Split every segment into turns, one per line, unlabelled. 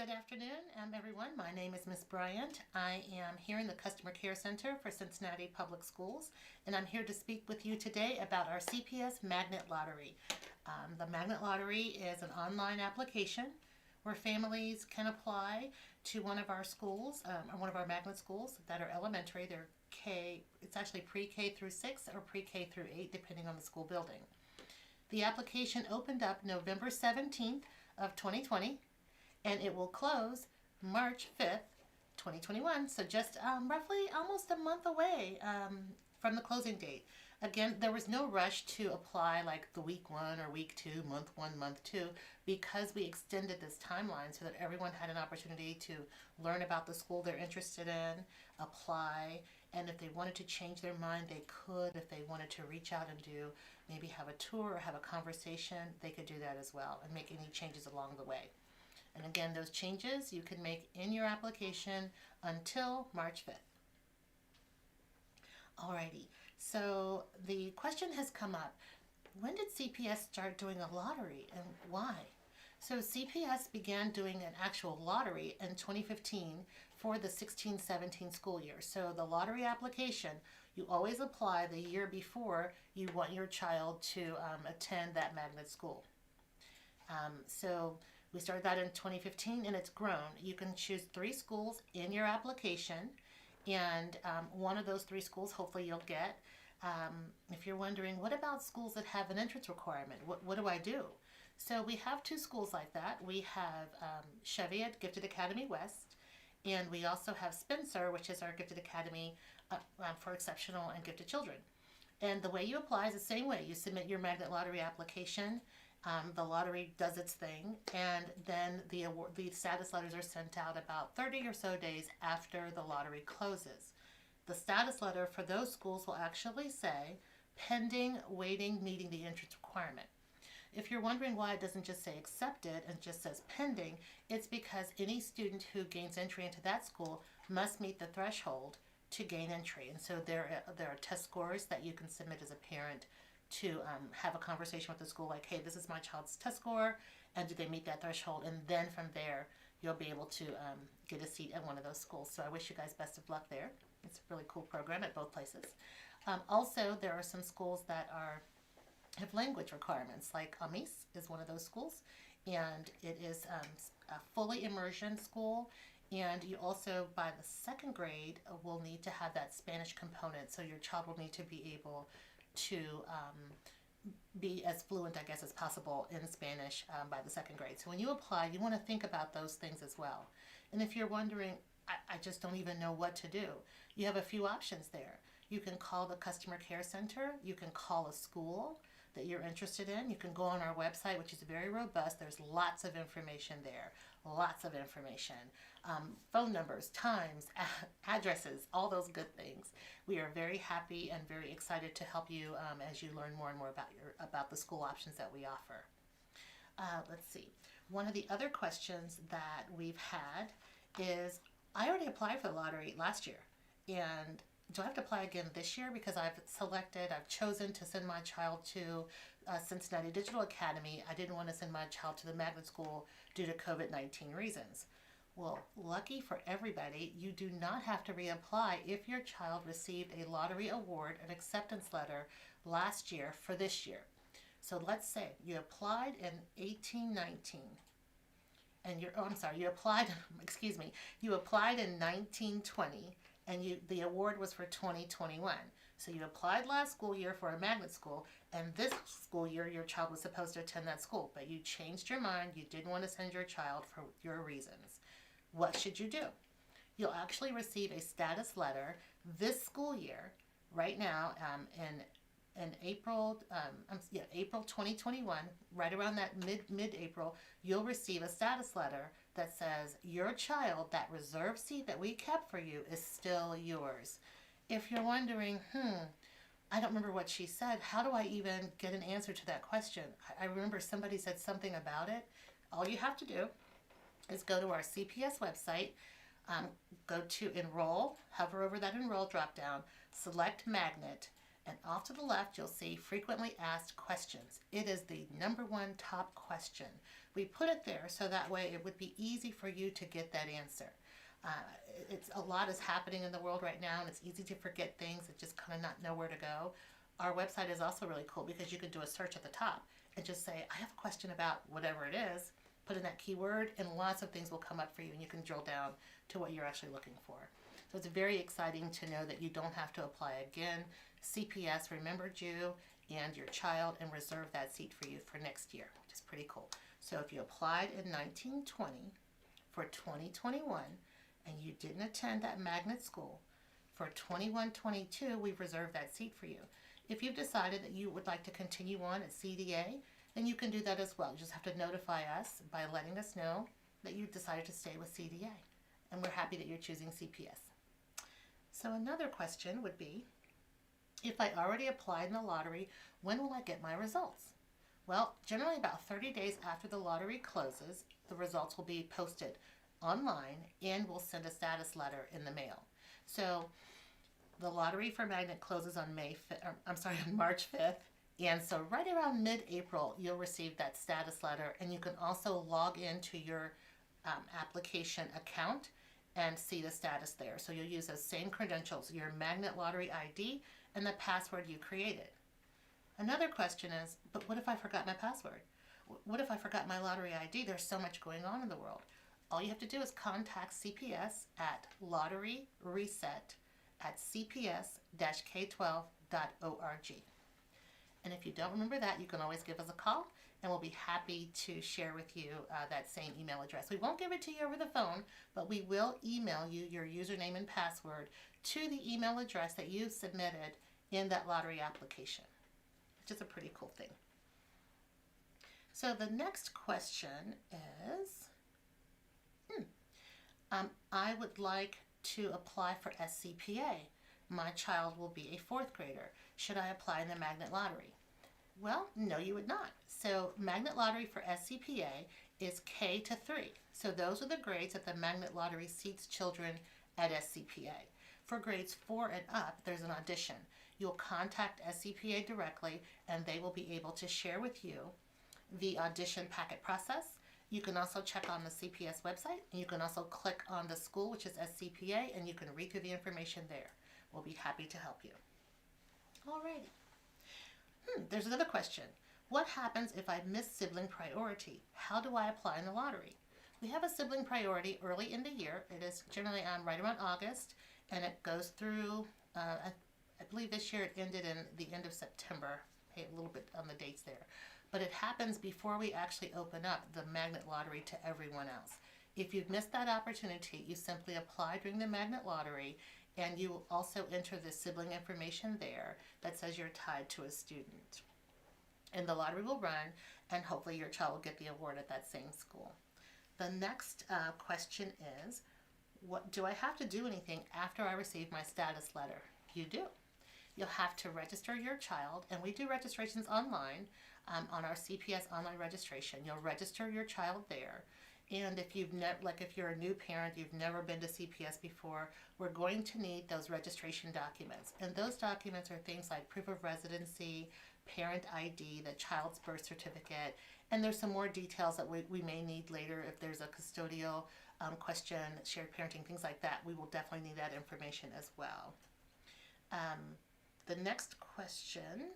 Good afternoon, everyone. My name is Miss Bryant. I am here in the Customer Care Center for Cincinnati Public Schools, and I'm here to speak with you today about our CPS Magnet Lottery. The Magnet Lottery is an online application where families can apply to one of our schools, or one of our magnet schools that are elementary. They're it's actually pre-K through 6 or pre-K through 8, depending on the school building. The application opened up November 17th of 2020, and it will close March 5th, 2021. So just roughly almost a month away from the closing date. Again, there was no rush to apply like the week 1 or week 2, month 1, month 2, because we extended this timeline so that everyone had an opportunity to learn about the school they're interested in, apply, and if they wanted to change their mind, they could. If they wanted to reach out and maybe have a tour or have a conversation, they could do that as well and make any changes along the way. And again, those changes you can make in your application until March 5th. Alrighty, so the question has come up, when did CPS start doing a lottery and why? So CPS began doing an actual lottery in 2015 for the 16-17 school year. So the lottery application, you always apply the year before you want your child to attend that magnet school. So we started that in 2015 and it's grown. You can choose 3 schools in your application, and one of those 3 schools hopefully you'll get. If you're wondering, what about schools that have an entrance requirement? What do I do? So we have 2 schools like that. We have Chevy at Gifted Academy West, and we also have Spencer, which is our Gifted Academy for exceptional and gifted children. And the way you apply is the same way. You submit your magnet lottery application. The lottery does its thing, and then the status letters are sent out about 30 or so days after the lottery closes. The status letter for those schools will actually say, pending, waiting, meeting the entrance requirement. If you're wondering why it doesn't just say accepted and just says pending, it's because any student who gains entry into that school must meet the threshold to gain entry. And so there are test scores that you can submit as a parent to have a conversation with the school like, hey, this is my child's test score, and do they meet that threshold? And then from there, you'll be able to get a seat at one of those schools. So I wish you guys best of luck there. It's a really cool program at both places. Also, there are some schools that have language requirements, like Amis is one of those schools, and it is a fully immersion school. And you also, by the 2nd grade, will need to have that Spanish component. So your child will need to be able to be as fluent, I guess, as possible in Spanish by the 2nd grade. So when you apply, you want to think about those things as well. And if you're wondering, I just don't even know what to do, you have a few options there. You can call the Customer Care Center. You can call a school that you're interested in. You can go on our website, which is very robust. There's lots of information there, lots of information. Phone numbers, times, addresses, all those good things. We are very happy and very excited to help you as you learn more and more about the school options that we offer. Let's see. One of the other questions that we've had is, I already applied for the lottery last year, and do I have to apply again this year? Because I've chosen to send my child to Cincinnati Digital Academy. I didn't want to send my child to the magnet school due to COVID-19 reasons. Well, lucky for everybody, you do not have to reapply if your child received a lottery award, an acceptance letter last year for this year. So let's say you applied in 18-19, and you applied in 19-20, and the award was for 2021. So you applied last school year for a magnet school, and this school year your child was supposed to attend that school, but you changed your mind, you didn't want to send your child for your reasons. What should you do? You'll actually receive a status letter this school year, right now, in April 2021, right around that mid-April, you'll receive a status letter that says your child, that reserved seat that we kept for you, is still yours. If you're wondering, I don't remember what she said, how do I even get an answer to that question? I remember somebody said something about it. All you have to do is go to our CPS website, go to Enroll, hover over that Enroll drop down, select Magnet, And off to the left, you'll see frequently asked questions. It is the #1 top question. We put it there so that way it would be easy for you to get that answer. It's a lot is happening in the world right now, and it's easy to forget things and just kind of not know where to go. Our website is also really cool because you can do a search at the top and just say, I have a question about whatever it is, put in that keyword, and lots of things will come up for you, and you can drill down to what you're actually looking for. So it's very exciting to know that you don't have to apply again. CPS remembered you and your child and reserved that seat for you for next year, which is pretty cool. So if you applied in 1920 for 2021 and you didn't attend that magnet school, for 21-22 we've reserved that seat for you. If you've decided that you would like to continue on at CDA, then you can do that as well. You just have to notify us by letting us know that you decided to stay with CDA. And we're happy that you're choosing CPS. So another question would be, if I already applied in the lottery, when will I get my results? Well, generally about 30 days after the lottery closes, the results will be posted online and we'll send a status letter in the mail. So the lottery for Magnet closes on on March 5th. And so right around mid-April, you'll receive that status letter, and you can also log into your application account and see the status there. So you'll use those same credentials, your Magnet Lottery ID and the password you created. Another question is, but what if I forgot my password? What if I forgot my lottery ID? There's so much going on in the world. All you have to do is contact CPS at lotteryreset@cps-k12.org. And if you don't remember that, you can always give us a call, and we'll be happy to share with you that same email address. We won't give it to you over the phone, but we will email you your username and password to the email address that you submitted in that lottery application, which is a pretty cool thing. So the next question is, I would like to apply for SCPA. My child will be a 4th grader. Should I apply in the Magnet Lottery? Well, no, you would not. So Magnet Lottery for SCPA is K to 3. So those are the grades that the Magnet Lottery seats children at SCPA. For grades 4 and up, there's an audition. You'll contact SCPA directly, and they will be able to share with you the audition packet process. You can also check on the CPS website, and you can also click on the school, which is SCPA, and you can read through the information there. We'll be happy to help you. Alrighty. There's another question. What happens if I miss sibling priority? How do I apply in the lottery? We have a sibling priority early in the year. It is generally on right around August, and it goes through, I believe this year it ended in the end of September. Hey, a little bit on the dates there. But it happens before we actually open up the Magnet Lottery to everyone else. If you've missed that opportunity, you simply apply during the Magnet Lottery, and you will also enter the sibling information there that says you're tied to a student. And the lottery will run, and hopefully your child will get the award at that same school. The next question is, what do I have to do anything after I receive my status letter? You do. You'll have to register your child, and we do registrations online on our CPS online registration. You'll register your child there. And if if you're a new parent, you've never been to CPS before, we're going to need those registration documents. And those documents are things like proof of residency, parent ID, the child's birth certificate, and there's some more details that we may need later if there's a custodial question, shared parenting, things like that. We will definitely need that information as well. The next question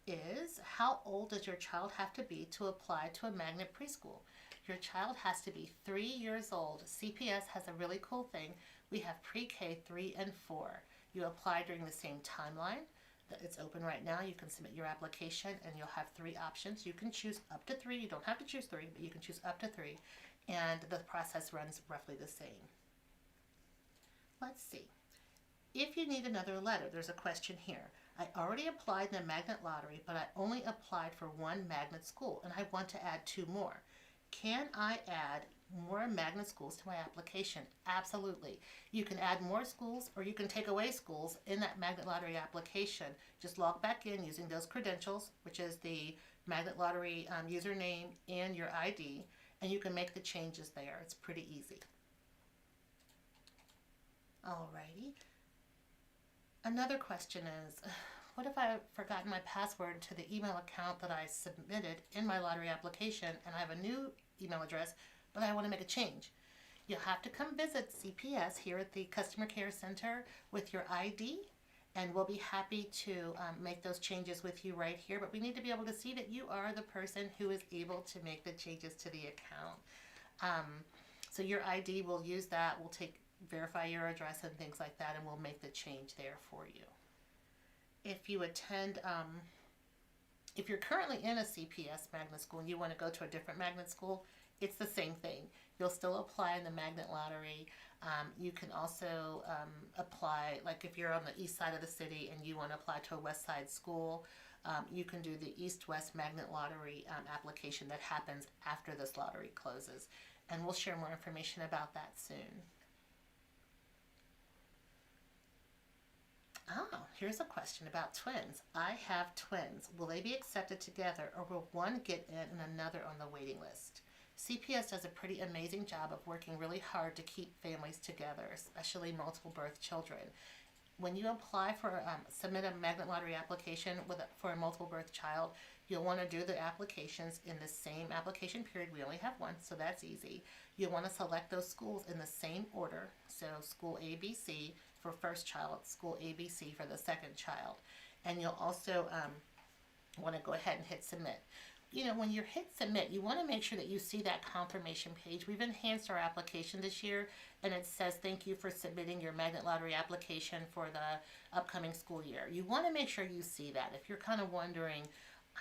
is, how old does your child have to be to apply to a Magnet preschool? Your child has to be 3 years old. CPS has a really cool thing. We have pre-K 3 and 4. You apply during the same timeline. It's open right now. You can submit your application, and you'll have 3 options. You can choose up to 3. You don't have to choose 3, but you can choose up to 3. And the process runs roughly the same. Let's see. If you need another letter, there's a question here. I already applied in the Magnet Lottery, but I only applied for 1 magnet school, and I want to add 2 more. Can I add more magnet schools to my application? Absolutely. You can add more schools, or you can take away schools in that Magnet Lottery application. Just log back in using those credentials, which is the Magnet Lottery username and your ID, and you can make the changes there. It's pretty easy. Alrighty. Another question is, what if I've forgotten my password to the email account that I submitted in my lottery application and I have a new email address, but I want to make a change? You'll have to come visit CPS here at the Customer Care Center with your ID, and we'll be happy to make those changes with you right here. But we need to be able to see that you are the person who is able to make the changes to the account. So your ID, we'll use that. We'll verify your address and things like that, and we'll make the change there for you. If you attend, if you're currently in a CPS magnet school and you want to go to a different magnet school, it's the same thing. You'll still apply in the magnet lottery. You can also apply, like if you're on the east side of the city and you want to apply to a west side school, you can do the East-West Magnet Lottery application that happens after this lottery closes. And we'll share more information about that soon. Oh, here's a question about twins. I have twins. Will they be accepted together, or will one get in and another on the waiting list? CPS does a pretty amazing job of working really hard to keep families together, especially multiple birth children. When you apply for, submit a magnet lottery application for a multiple birth child, you'll want to do the applications in the same application period. We only have one, so that's easy. You'll want to select those schools in the same order. So school ABC for first child, school ABC for the second child. And you'll also want to go ahead and hit submit. You know, when you hit submit, you want to make sure that you see that confirmation page. We've enhanced our application this year, and it says thank you for submitting your magnet lottery application for the upcoming school year. You want to make sure you see that. If you're kind of wondering,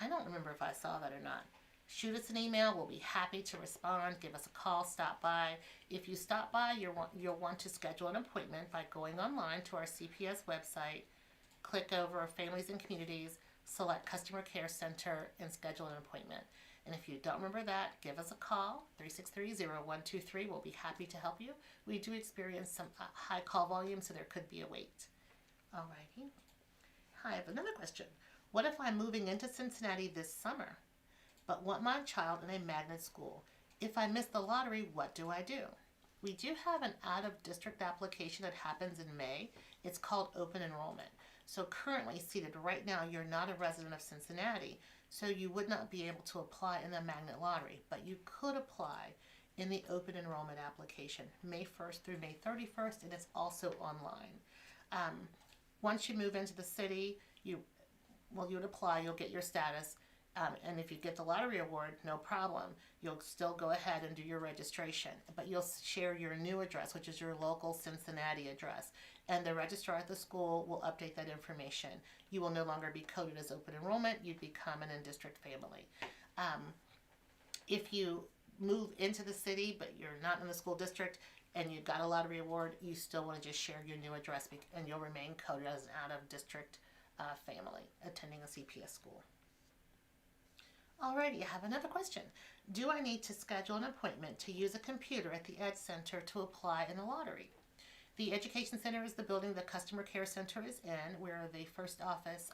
I don't remember if I saw that or not, shoot us an email. We'll be happy to respond. Give us a call. Stop by. If you stop by, you'll want to schedule an appointment by going online to our CPS website, click over Families and Communities, select Customer Care Center, and schedule an appointment. And if you don't remember that, give us a call, 363-0123. We'll be happy to help you. We do experience some high call volume, so there could be a wait. Alrighty. I have another question. What if I'm moving into Cincinnati this summer, but want my child in a magnet school? If I miss the lottery, what do I do? We do have an out-of-district application that happens in May. It's called open enrollment. So currently seated right now, you're not a resident of Cincinnati, so you would not be able to apply in the magnet lottery, but you could apply in the open enrollment application, May 1st through May 31st, and it's also online. Once you move into the city, you would apply, you'll get your status, and if you get the lottery award, no problem. You'll still go ahead and do your registration, but you'll share your new address, which is your local Cincinnati address, and the registrar at the school will update that information. You will no longer be coded as open enrollment. You'd become an in-district family. If you move into the city, but you're not in the school district, and you got a lottery award, you still want to just share your new address, and you'll remain coded as an out-of-district family attending a CPS school. Alrighty, I have another question. Do I need to schedule an appointment to use a computer at the Ed Center to apply in the lottery? The Education Center is the building the Customer Care Center is in. We're the first office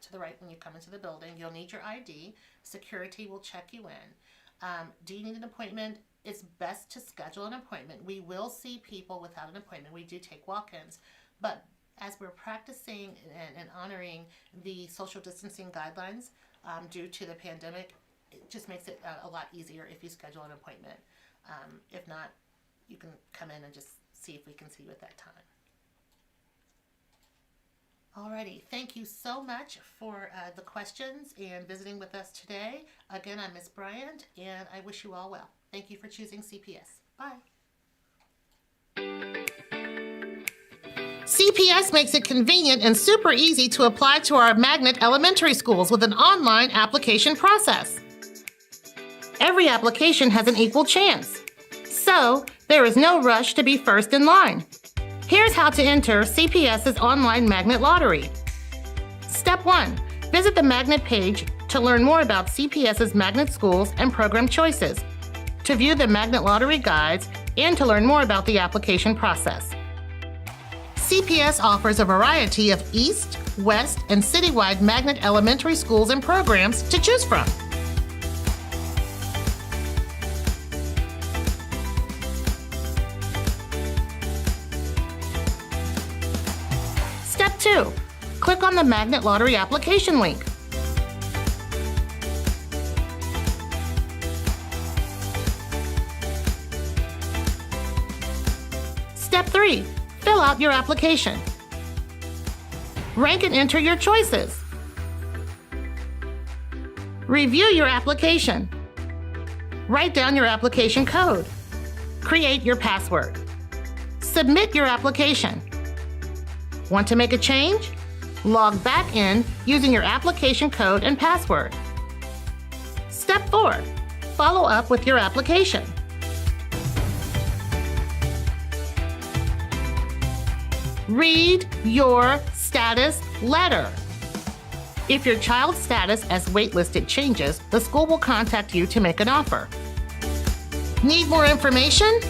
to the right when you come into the building. You'll need your ID. Security will check you in. Do you need an appointment? It's best to schedule an appointment. We will see people without an appointment. We do take walk-ins, but as we're practicing and honoring the social distancing guidelines due to the pandemic, it just makes it a lot easier if you schedule an appointment. If not, you can come in and just see if we can see you at that time. Alrighty, thank you so much for the questions and visiting with us today. Again, I'm Miss Bryant, and I wish you all well. Thank you for choosing CPS. Bye. CPS makes it convenient and super easy to apply to our magnet elementary schools with an online application process. Every application has an equal chance, so there is no rush to be first in line. Here's how to enter CPS's online magnet lottery. Step 1. Visit the magnet page to learn more about CPS's magnet schools and program choices, to view the magnet lottery guides, and to learn more about the application process. CPS offers a variety of East, West, and citywide magnet elementary schools and programs to choose from. Step 2. click on the Magnet Lottery application link. Step 3. Fill out your application. Rank and enter your choices. Review your application. Write down your application code. Create your password. Submit your application. Want to make a change? Log back in using your application code and password. Step 4. Follow up with your application. Read your status letter. If your child's status as waitlisted changes, the school will contact you to make an offer. Need more information?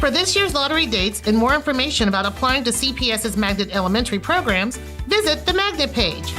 For this year's lottery dates and more information about applying to CPS's Magnet Elementary programs, visit the Magnet page.